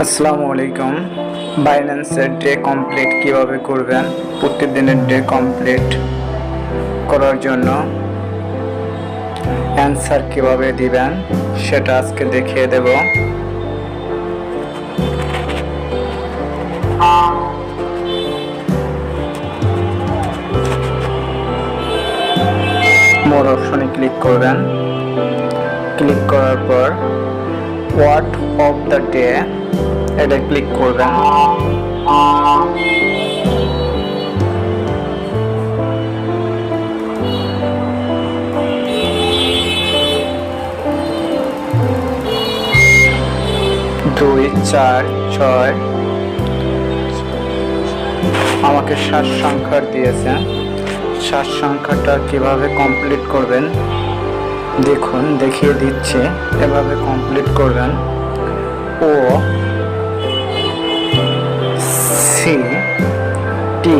আসসালামু আলাইকুম। বাইন্যান্সের day complete কিভাবে করবেন, প্রতিদিনের ডে কমপ্লিট করার জন্য অ্যান্সার কিভাবে দিবেন সেটা আজকে দেখিয়ে দেব। মোর অপশনে ক্লিক করবেন। ক্লিক করার পর হোয়াট অফ দ্য ডে এটা ক্লিক করবেন। দুই, চার, ছয়, আমাকে 7 সংখ্যার দিয়েছে। 7 সংখ্যাটা কিভাবে কমপ্লিট করবেন দেখুন, দেখিয়ে দিচ্ছে। এভাবে কমপ্লিট করবেন। ও সি টি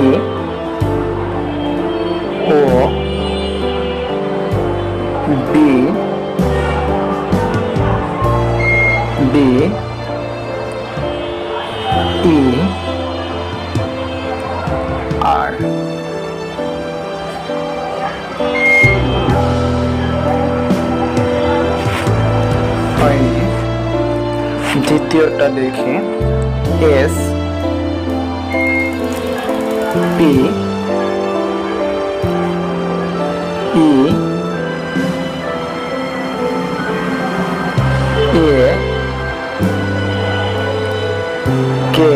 ও বি বি ই আর হয়নি। দ্বিতীয়টা দেখি, এস পি ই এ কে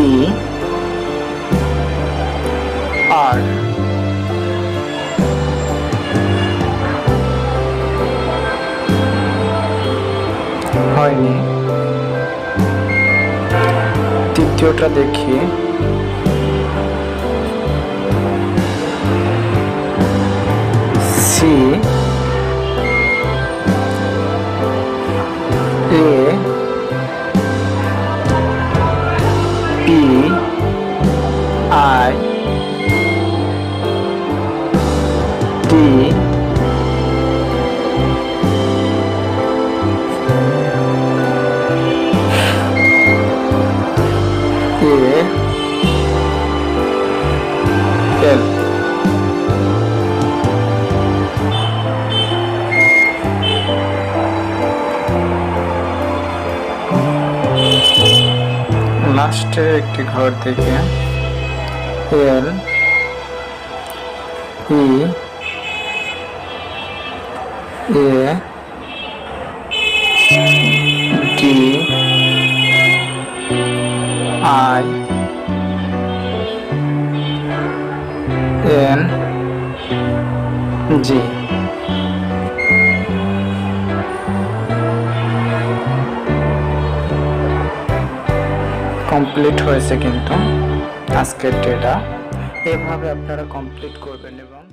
ই আর হয়নি। তৃতীয়টা দেখি, C A P I T L. লাস্টের একটি ঘর থেকে L E A D I N G. Complete হয়েছে কিন্তু আজকের ডেটা। এভাবে আপনারা কমপ্লিট করবেন এবং